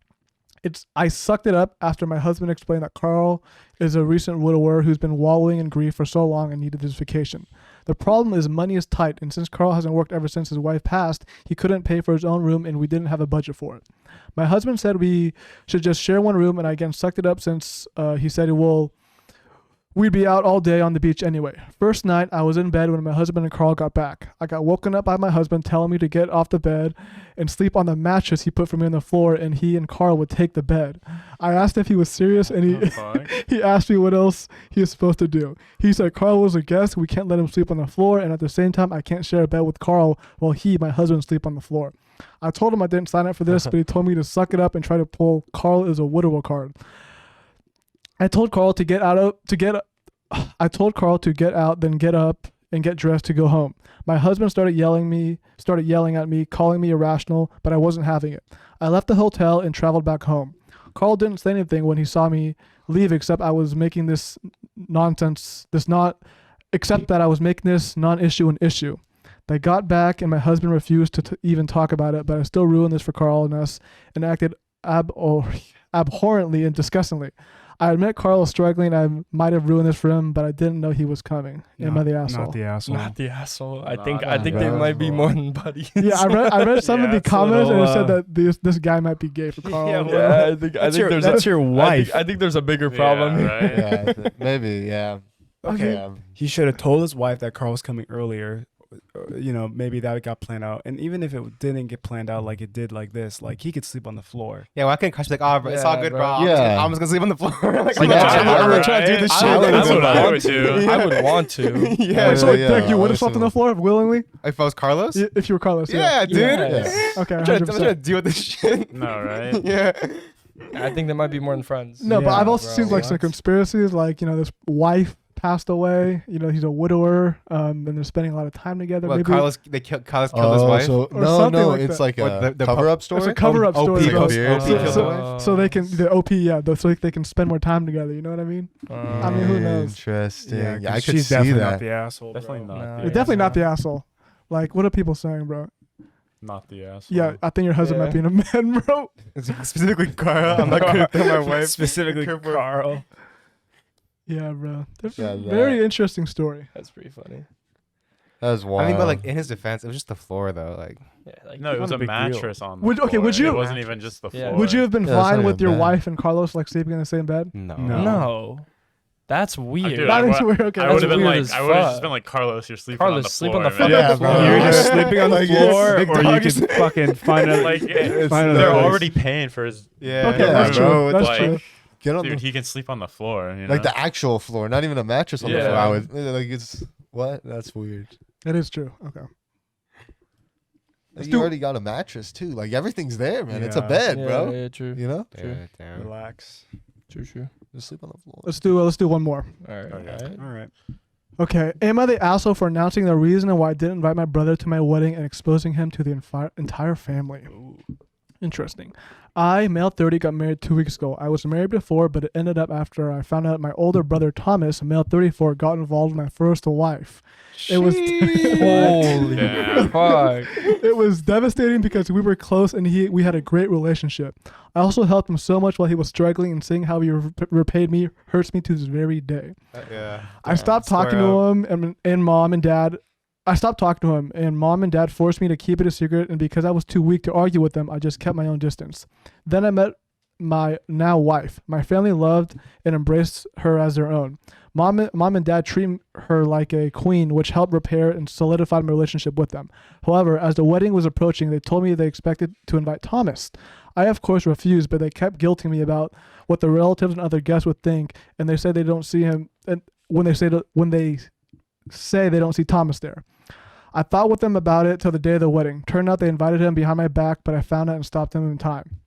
I sucked it up after my husband explained that Carl is a recent widower who's been wallowing in grief for so long and needed this vacation. The problem is money is tight, and since Carl hasn't worked ever since his wife passed, he couldn't pay for his own room and we didn't have a budget for it. My husband said we should just share one room, and I again sucked it up since he said we'd be out all day on the beach anyway. First night, I was in bed when my husband and Carl got back. I got woken up by my husband telling me to get off the bed and sleep on the mattress he put for me on the floor, and he and Carl would take the bed. I asked if he was serious, and The fuck? he asked me what else he was supposed to do. He said Carl was a guest. We can't let him sleep on the floor, and at the same time, I can't share a bed with Carl while my husband, sleep on the floor. I told him I didn't sign up for this, but he told me to suck it up and try to pull Carl is a widower card. I told Carl to get out, then get up and get dressed to go home. My husband started yelling at me, calling me irrational, but I wasn't having it. I left the hotel and traveled back home. Carl didn't say anything when he saw me leave, except I was making this non-issue an issue. They got back and my husband refused to even talk about it, but I still ruined this for Carl and us and acted abhorrently and disgustingly. I admit Carl is struggling. I might have ruined this for him, but I didn't know he was coming. Am I the asshole? Not the asshole. Not the asshole. I Not think the they might be asshole. more than buddies. Yeah, I read some of Yeah, the it's a comments little, and it said that this guy might be gay for Carl. Yeah, as well, well. I think That's your wife. I think there's a bigger problem. Yeah, right? Yeah, maybe. Yeah. Okay. He should have told his wife that Carl was coming earlier. Maybe that got planned out. And even if it didn't get planned out like it did like this, like he could sleep on the floor. Yeah, why couldn't Kosh be like, oh, bro, it's all Yeah, good, bro. bro. Yeah. I'm just gonna sleep on the floor. Like, Like, I'm yeah, trying to do this right? shit. I would I want to. I would want to. Yeah. So yeah, Dick, you would have I slept on the assume. floor willingly If I was Carlos? if you were Carlos. Yeah, dude. Yeah. Okay. I'm trying to 100%. deal with this shit. No, right? Yeah. I think there might be more than friends. No, but Yeah, I've also bro. seen like some What? conspiracies, like this wife passed away. He's a widower, and they're spending a lot of time together. Well, Maybe Carlos killed his wife. So, Or no, something no, like it's that. like Or a the cover-up story. it's a cover-up OP story. bro. goes- beard. So they can the OP, so they can spend more time together. You know what I mean? I mean, who knows? Interesting. Yeah, Yeah, I 'cause could she's see definitely that. not the asshole. Definitely bro. not. No. the You're definitely not the asshole. asshole. Like, what are people saying, bro? Not the asshole. Yeah, I think your husband might be in a man, bro. Specifically Carl. I'm not gonna tell my wife. Specifically Carl. Yeah, bro. That's Yeah, a that- very interesting story. That's pretty funny. That was wild. I mean, but like in his defense, it was just the floor though. Like, Yeah, like No, it was not a a big deal. mattress on the Would- okay, floor. would you- It wasn't even just the Yeah. floor. Would you have been Yeah, that's fine not with even your bad. wife and Carlos like sleeping in the same bed? no. No. No. That's weird. Dude, That I is wa- weird. Okay, I that's would have been weird like, as I would have just fuck. been like, Carlos, you're sleeping Carlos, on the sleep floor. on the man. fucking Yeah, floor. bro. You're just sleeping on the Like, it's floor, big or you dogs. can fucking find a Like, find they're another place. already paying for his. Yeah. Okay, Yeah, that's bro, true. it's That's like- true. Get on Dude, the, he can sleep on the floor. You know? like the actual floor, not even a mattress on the Yeah. floor. I would like it's what? That's weird. That is true. Okay. Like, do- you already got a mattress too. Like everything's there, man. It's a Yeah. bed, Yeah, bro. yeah, true. You know, Yeah, damn. Relax. True. just sleep on the floor. Let's do one more. All right. Okay. All right. Okay. Am I the asshole for announcing the reason why I didn't invite my brother to my wedding and exposing him to the entire family? Interesting. I, male 30, got married 2 weeks ago. I was married before, but it ended up after I found out my older brother Thomas, male 34, got involved with my first wife. It was Holy Yeah. fuck. it was devastating because we were close and we had a great relationship. I also helped him so much while he was struggling, and seeing how he repaid me hurts me to this very day. Yeah. I stopped talking to him, and mom and dad. I stopped talking to him, and mom and dad forced me to keep it a secret. And because I was too weak to argue with them, I just kept my own distance. Then I met my now wife. My family loved and embraced her as their own. Mom and dad treat her like a queen, which helped repair and solidify my relationship with them. However, as the wedding was approaching, they told me they expected to invite Thomas. I, of course, refused, but they kept guilting me about what the relatives and other guests would think, and they said they don't see him, and when they say they don't see Thomas there. I thought with them about it till the day of the wedding. Turned out they invited him behind my back, but I found out and stopped them in time.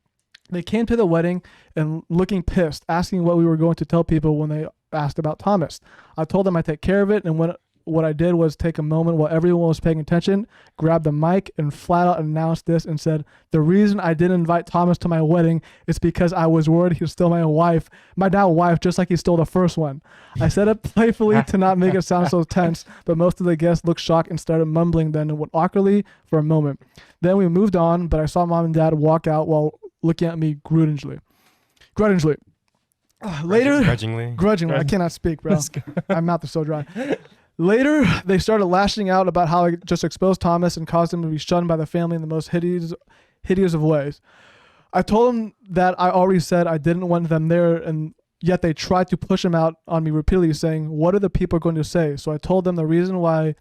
They came to the wedding and looking pissed, asking what we were going to tell people when they asked about Thomas. I told them I'd take care of it, and what I did was take a moment while everyone was paying attention, grabbed the mic, and flat out announced this and said, the reason I didn't invite Thomas to my wedding is because I was worried he'd steal my now wife, just like he stole the first one. I said it playfully to not make it sound so tense, but most of the guests looked shocked and started mumbling then and went awkwardly for a moment. Then we moved on, but I saw mom and dad walk out while looking at me grudgingly. Later, grudgingly, I cannot speak, bro. My mouth is so dry. Later, they started lashing out about how I just exposed Thomas and caused him to be shunned by the family in the most hideous of ways. I told them that I already said I didn't want them there, and yet they tried to push him out on me repeatedly, saying, what are the people going to say? So I told them the reason why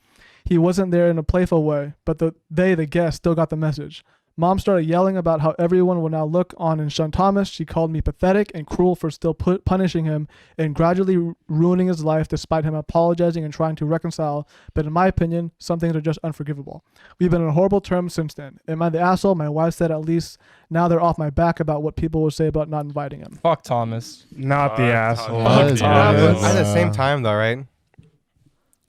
he wasn't there in a playful way, but the guests, still got the message. Mom started yelling about how everyone will now look on and shun Thomas. She called me pathetic and cruel for still punishing him and gradually ruining his life despite him apologizing and trying to reconcile. But in my opinion, some things are just unforgivable. We've been on horrible terms since then. Am I the asshole? My wife said at least now they're off my back about what people will say about not inviting him. Fuck Thomas. Not the asshole. Fuck Thomas. At the same time, though, right?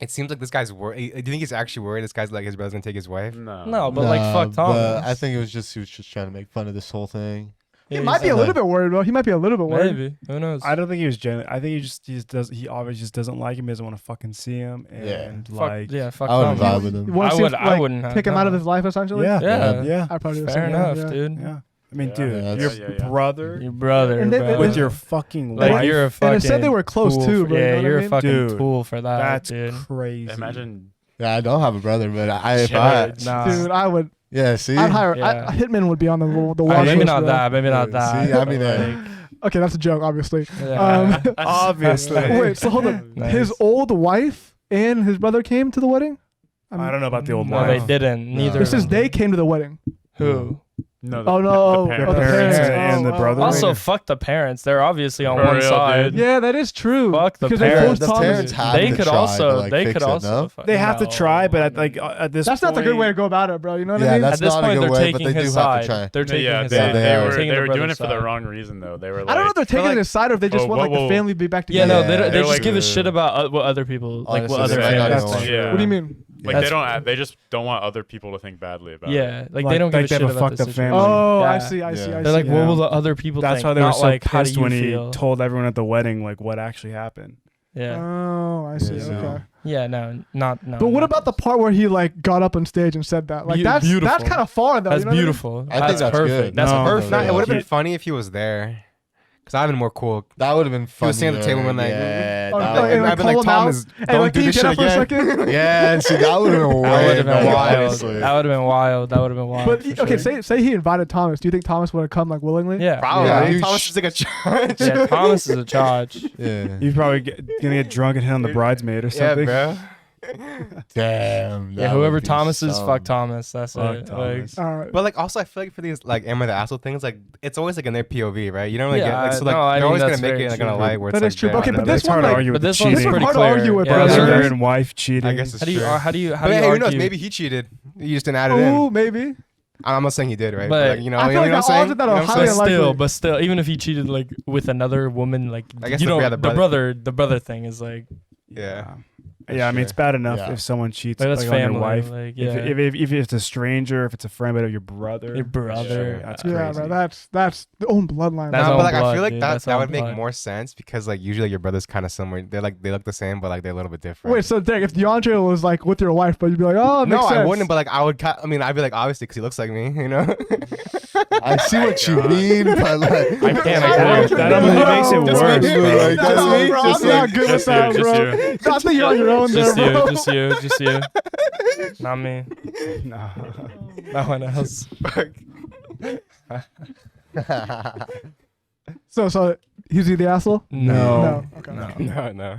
It seems like this guy's worried. Do you think he's actually worried this guy's like his brother's gonna take his wife? No, but like fuck Thomas. But I think he was just trying to make fun of this whole thing. He might be a little bit worried, bro. He might be a little bit worried. Maybe. Who knows? I don't think he was genuine. I think he obviously just doesn't like him. He doesn't want to fucking see him. And Fuck I wouldn't Thomas. vibe with him. You want to see if, I wouldn't have, kick him out of his life, essentially? Yeah. I'd probably do the Fair same, enough, yeah. dude. Yeah. I mean, Yeah, dude, yeah, your yeah. brother Your brother, And they- bro. with your fucking like wife. you're a fucking. And it said they were close tool too, for- bro. You know Yeah, what you're I a mean? fucking Dude, tool for that, That's dude. crazy. Imagine. Yeah, I don't have a brother, but if Nah. Dude, I would. yeah, see, I'd hire. Yeah. Hitman would be on the watch Maybe list, not bro. that. Maybe not that. See, I mean, Okay, that's a joke, obviously. Yeah. Obviously. Wait, so hold on. Nice. His old wife and his brother came to the wedding? I don't know about the old No, wife. they didn't. Neither. This of is them. they came to the wedding. Who? No, Oh, no. the Oh, the parents parents. and the brother. Also, fuck the parents. They're obviously on For one real, side. dude. Yeah, that is true. Fuck the Because they parents. forced the Thomas. parents have They to could try also. to, like, They fix could it, also. no? fuck- They have to No. try, but at this That's not the point, good way to go about it, bro. You know what I Yeah, mean? that's At this not a point, good they're way, but taking they do his have to side. try. They're taking Yeah, his they, side. they are. were Taking they the were doing brother's it for the side. wrong reason though. They were like, I don't know if they're taking like, his side or if they just oh, want like whoa, the whoa. family to be back Yeah, together. no, Yeah, they they're just like, give a shit about what other people like. What Honestly, other I families don't think. know. Yeah. What do you mean? Like That's- they just don't want other people to think badly about it. Yeah, like they don't give a they shit have a about fucked the up situation. family. Oh, Yeah. I see. I see. Yeah. I They're see. like, what will the other people That's think? why they were Not so like, how do pissed you when he feel? told everyone at the wedding like what actually happened. Yeah, Oh, I see. Yeah, so- Okay. yeah, no. But what about the part where he like got up on stage and said that? Like Be- that's beautiful. kind of far though. That's you know what I mean? beautiful. I think that's perfect. good. That's No. perfect. Nah, it would have been He- funny if he was there. Because I'd have been more cool. That would have been fun. was sitting at the table and, like, yeah, Oh, that and, would've- like, I'd be call like, him out, Thomas, and, don't like, do can you this get shit up for a again. second? yeah, and see, that would have been That would way have been better, wild. honestly. That would have been wild. That would have been wild. But for okay, sure. say he invited Thomas. Do you think Thomas would have come like willingly? Yeah, Probably. Yeah, you Thomas sh- is like a charge. yeah. Thomas is a charge. Yeah. He's probably gonna get drunk and hit on the bridesmaid or Yeah, something. bro. Damn. Yeah, that whoever would be Thomas is, some- fuck Thomas. That's Fuck it. Thomas. All right. But like, also, I feel like for these like Am I the Asshole things, like it's always like in their POV, right? You don't really Yeah, get like so like no, I they're mean, always gonna that's make very it like true. in a light where That it's is true. like, Okay, damn, but no, this It's one hard to like, argue but with the this one's this cheating. one's pretty hard to clear. argue with, Yeah, bro. that's You know what I Brother mean? and wife cheating. I guess it's How do you true. how do you how But do you hey, who argue? knows? Maybe he cheated. You just didn't add it Ooh, in. maybe. I'm not saying he did, right? But like, you know, I you feel know like what I'm the odds saying? of that You know are what I'm highly saying? unlikely. Still, even if he cheated like with another woman, like I guess you the know, brother- the brother thing is like Yeah. Yeah, I mean it's bad enough Yeah. if someone cheats that's like, on family. your wife. Like, yeah, If it's a stranger, if it's a friend, but your brother. Your brother. That's Yeah, crazy. bro. That's the own bloodline. That's No, own but like I blood, feel like dude. that That's that own would make blood. more sense because like usually your brother's kind of similar. They're like they look the same, but like they're a little bit different. Wait, so Derek, if DeAndre was like with your wife, but you'd be like, oh, it no, makes sense. I wouldn't. But like I would. I mean, I'd be like obviously because he looks like me, you know. I see what you mean, but like, I can't I agree with don't That that. only makes it Just worse, me. bro. Like, No, that's me. bro, Just I'm like- not good with just that, you, bro. just you. I think you're on your own Just there, bro. just you. Not me. No. No one else. So he's he the asshole? No. No. Okay. No. no, no.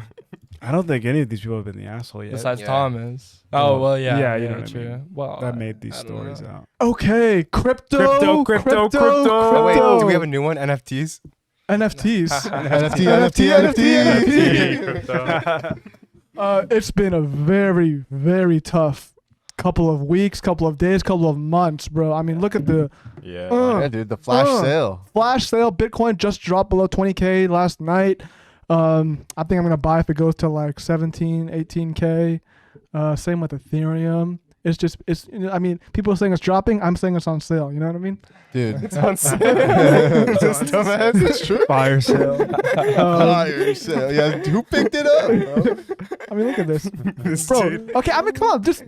I don't think any of these people have been the asshole yet. Besides Yeah. Thomas. Oh well, yeah. Yeah, you know what I true. mean. Well, that made these I don't stories know. out. Okay, crypto. Crypto. Oh, wait, do we have a new one? NFTs? NFTs. NFT. It's been a very, very tough couple of weeks, couple of days, couple of months, bro. I mean, look at the Yeah. Yeah, dude, the flash sale. flash sale. Bitcoin just dropped below 20K last night. I think I'm gonna buy if it goes to like 17, 18K. Same with Ethereum. It's I mean, people are saying it's dropping. I'm saying it's on sale. You know what I mean? Dude. It's on sale. It's true. Fire sale. Fire sale. Yeah, who picked it up, bro? I mean, look at this, This bro. dude. Okay, I mean, come on, just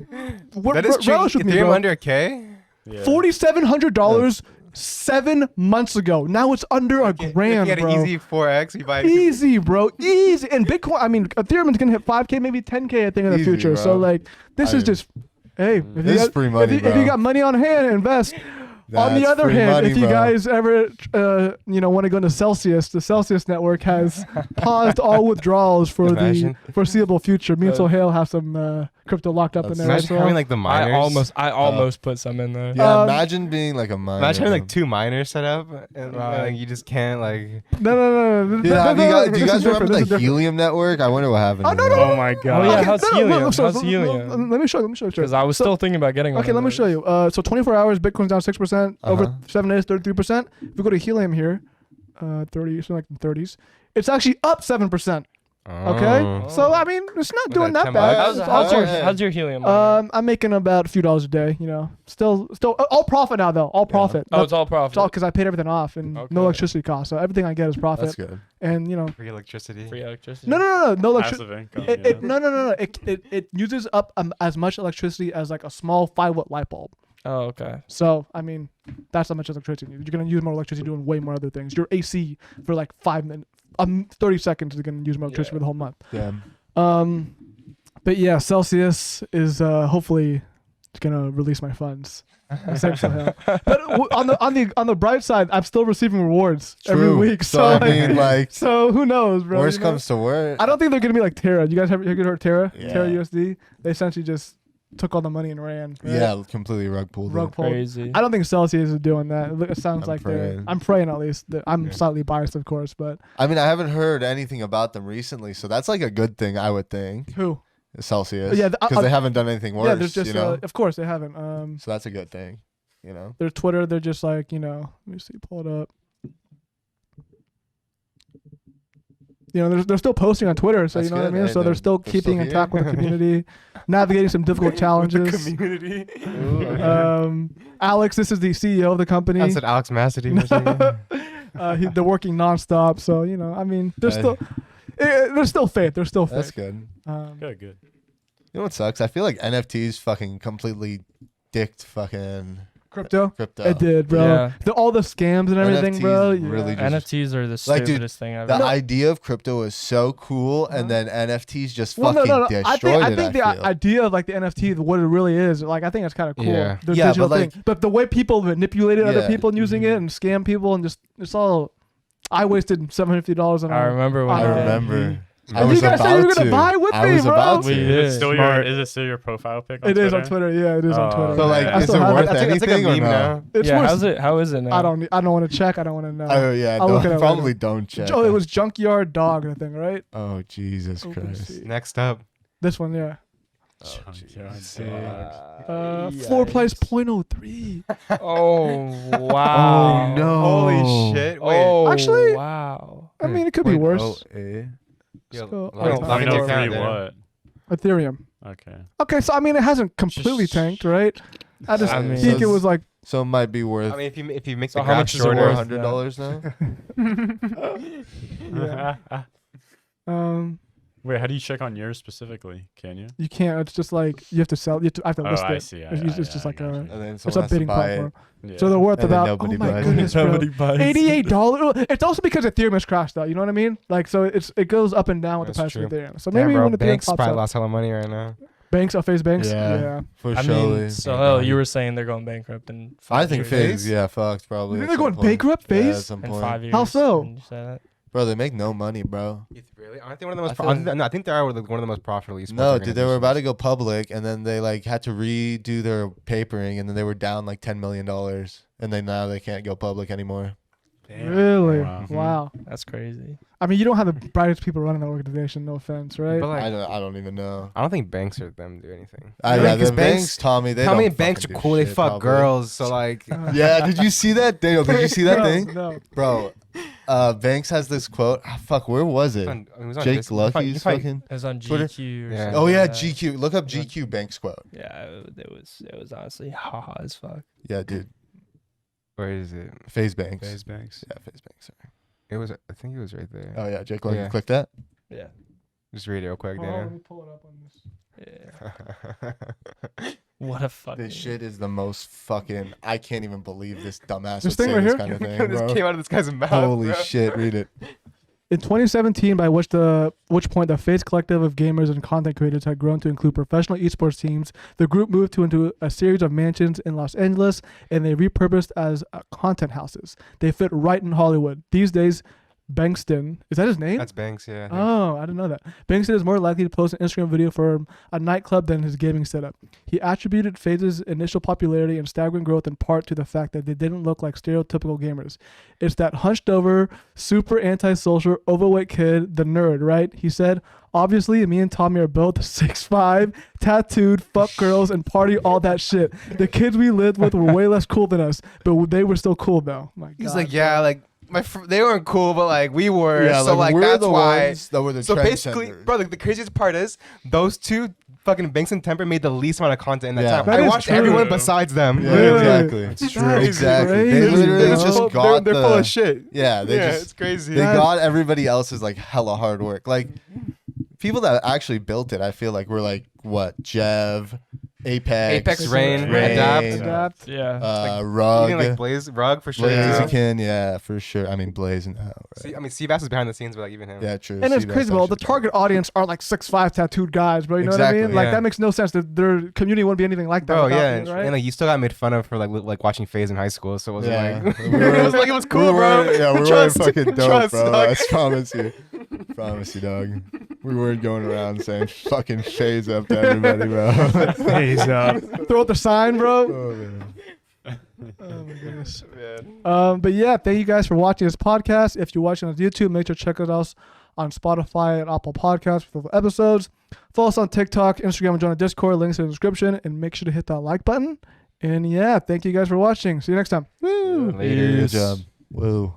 That is true. relish with me, Ethereum bro. under a K? Yeah. $4,700 7 months ago. Now it's under a grand, You get bro. an easy 4x. You buy Easy, bro. Easy. And Bitcoin, I mean, Ethereum is going to hit 5K, maybe 10K, I think, in the Easy, future. So, bro. like, this I is mean, just, hey, if This is free money, if you bro. got money on hand, invest. On the That's other free hand, money, if you bro. guys ever, want to go into Celsius, the Celsius network has paused all withdrawals for Imagine. the foreseeable future. Me and Sohail have some crypto locked up in there. Imagine as well. having like the miners. I almost put some in there. Yeah, Um, imagine being like a miner. Imagine having like bro. 2 miners set up, and like, you just can't like. No. Dude, do you guys remember the helium? Helium Network? I wonder what happened. Oh, to no, them. Oh my god. Oh yeah, how's no, helium? look, so- How's so- helium? Let me show you. Because I was still thinking about getting one. Okay, of let me those. show you. So 24 hours, Bitcoin's down 6%. Over Uh-huh. 7 days, 33%. If we go to helium here, 30, something like the 30s, it's actually up 7%. Okay, Oh. so I mean, it's not Was doing that that 10 bad. bucks? It's How's all your good. how's your helium? I'm making about a few dollars a day. You know, still all profit now though. All profit. oh, it's all profit. It's all because I paid everything off and Okay. no electricity costs. So everything I get is profit. That's good. And Free electricity. free electricity. no electricity. Passive income. No. It uses up as much electricity as like a small 5-watt light bulb. Oh, okay. So I mean, that's how much electricity. You're gonna use more electricity doing way more other things. Your AC for like 5 minutes, 30 seconds is gonna use more electricity Yeah. for the whole month. Damn. But yeah, Celsius is hopefully gonna release my funds. Same Sohail. But on the bright side, I'm still receiving rewards every True. week. So I like- mean, like, so who knows, bro? worst you know? comes to worst. I don't think they're gonna be like Terra. You guys have you heard Terra? Yeah. Terra USD. They essentially just took all the money and ran. Right? Yeah, completely rug pulled. Rug it. pulled. Crazy. I don't think Celsius is doing that. It sounds I'm like praying. I'm praying at least. I'm Yeah. slightly biased, of course, but I mean, I haven't heard anything about them recently, so that's like a good thing, I would think. who? Celsius. Yeah, because they haven't done anything worse. Yeah, there's just you know, of course they haven't. so that's a good thing. You know. Their Twitter, they're just like, let me see, pull it up. They're still posting on Twitter, so That's you know what I good, mean. hey, So they're they're still still keeping in here. touch with the community, navigating some difficult challenges. Community. Alex, this is the CEO of the company. I said Alex Massady. They're working nonstop, so I mean, there's Hey. still faith. There's still faith. That's good. Good. You know what sucks? I feel like NFTs fucking completely dicked fucking Crypto. crypto. It did, bro. Yeah. All the scams and everything, NFTs bro. really Yeah. just- NFTs are the Like, dude, stupidest thing I've The ever. idea of crypto is so cool, and then NFTs just Well, fucking no. destroyed I think the feel. idea of like the NFT, what it really is, like I think it's kind of cool. Yeah. The Yeah, digital but, like- thing. But the way people manipulated other Yeah. people and using it and scam people and just it's all. I wasted $750 on. I remember when I I did. remember. I And was you guys said you were about gonna to. buy with I me, was bro. about We to. did. Is it still your profile pic on It Twitter? is on Twitter. Yeah, it is on Oh, Twitter. So like, I is still it have worth it. That's like a anything or meme no? now. It's Yeah, worth. how is it now? I don't want to check. I don't want to know. Oh yeah, I'll look at don't, it probably later. don't check. Oh, it was Junkyard Dog, I think, right? Oh Jesus Oh, let me Christ! see. Next up. This one, yeah. Junkyard Floor price 0.03. Oh wow. Oh no! Holy shit. Wait. Oh Actually- wow. I mean, it could be worse. Oh, eh? Yo, So- log into Point your oh three account, Dan. what? Ethereum. Okay. Okay, so I mean, it hasn't completely tanked, right? I just I mean- think it was like So it might be worth I mean, if you make So the how graph much is it shorter, worth? $100 now. Wait, how do you check on yours specifically? Can you? you can't. It's just like you have to sell. I have to Oh, list I it. see. It's just like gotcha. a. And then It's someone a has to bidding buy platform. Yeah. So they're worth And then about. nobody Oh my buys. goodness, bro. buys. $88. It's also because Ethereum has crashed out. You know what I mean? Like, so it goes up and down with the That's price of true. Ethereum. So Damn, maybe bro, when Ethereum banks pops probably up, lost hella money right now. banks, face banks. Yeah. Yeah. For I surely. mean, so hell, you were saying they're going bankrupt in I 5 think years. FaZe, yeah, fucked probably. You at think they're some going point. bankrupt, Yeah, at FaZe? some In point. 5 years. How so? Didn't you say that? Bro, they make no money, bro. Really? Aren't they one of the most? I feel No, I think they are one of the most profitable esports. No, dude, they were about to organizations. go public, and then they like had to redo their papering, and then they were down like $10 million, and then now they can't go public anymore. Really? Wow. Wow. That's crazy. I mean, you don't have the brightest people running the organization. No offense, right? But like, I don't even know. I don't think banks or them do anything. Yeah, Because the banks, Tommy, they Tommy don't and banks are fucking do cool. They shit, fuck probably. girls. So like, Yeah, did you see that? Daniel, did you see that No, thing? No. Bro, Banks has this quote. Fuck, where was it? it was on Jake Discord. You find- you Lucky's find- fucking. It was on Twitter? GQ. Or Yeah. something Oh yeah, like that. GQ. Look up GQ Banks quote. Yeah, it was honestly haha as fuck. Yeah, dude. Where is it? FaZe Banks. FaZe Banks. Yeah, FaZe Banks. Sorry. It was. I think it was right there. Oh yeah, Jake Lucky. Yeah. Click that. Yeah. Just read it real quick, Hold on, let Daniel. me pull it up on this. Yeah. What a fucking. This shit is the most fucking. I can't even believe this dumbass This would thing say right this here? kind of thing, this bro. came out of this guy's mouth. Holy bro. shit! Read it. In 2017, by which point the FaZe collective of gamers and content creators had grown to include professional esports teams, the group moved into a series of mansions in Los Angeles, and they repurposed as content houses. They fit right in Hollywood. These days, Bankston, is that his name? That's Banks, yeah. I think. Oh, I didn't know that. Bankston is more likely to post an Instagram video for a nightclub than his gaming setup. He attributed FaZe's initial popularity and staggering growth in part to the fact that they didn't look like stereotypical gamers. It's that hunched over, super antisocial, overweight kid, the nerd, right? He said, obviously, me and Tommy are both 6'5", tattooed, fuck girls, and party all that shit. The kids we lived with were way less cool than us, but they were still cool though. My He's God, like, yeah, like they weren't cool, but like we were. Yeah, so like we're that's the why. ones that were the So basically, trendsetters. bro, the craziest part is those two fucking Banks and Temper made the least amount of content in that Yeah. time. That I is watched true. everyone besides them. Yeah, Really? exactly. That's Exactly. They crazy, literally bro. just they're got full the. of shit. Yeah, they yeah, just it's crazy. they got everybody else's like hella hard work. Like people that actually built it, I feel like were like what Jev, Apex, Rain, Rain, Adapt. Yeah. Rug, Even like Rug for sure. Blaziken, yeah, for sure. I mean Blaze and right. See, I mean, Seabass was behind the scenes, but like even him. Yeah, true. And it's Seabass crazy, bro. The actually- target audience are like 6'5" tattooed guys, bro. You know what I Exactly. mean? Like Yeah. that makes no sense. Their community wouldn't be anything like that. Bro, without yeah, it, right? and like you still got made fun of for like watching FaZe in high school, so it wasn't Yeah. like We were- it was cool, we bro. were- Yeah, we were Trust, fucking dope, trust, bro. dog. I promise you. Promise you, dog. We weren't going around saying fucking phase up to everybody, bro. Phase up. Throw up the sign, bro. Oh, man. Oh my goodness. Man. But yeah, thank you guys for watching this podcast. If you're watching on YouTube, make sure to check us out on Spotify and Apple Podcasts for the episodes. Follow us on TikTok, Instagram, and join the Discord. Links in the description. And make sure to hit that like button. And yeah, thank you guys for watching. See you next time. Woo! Later. Good job. Woo.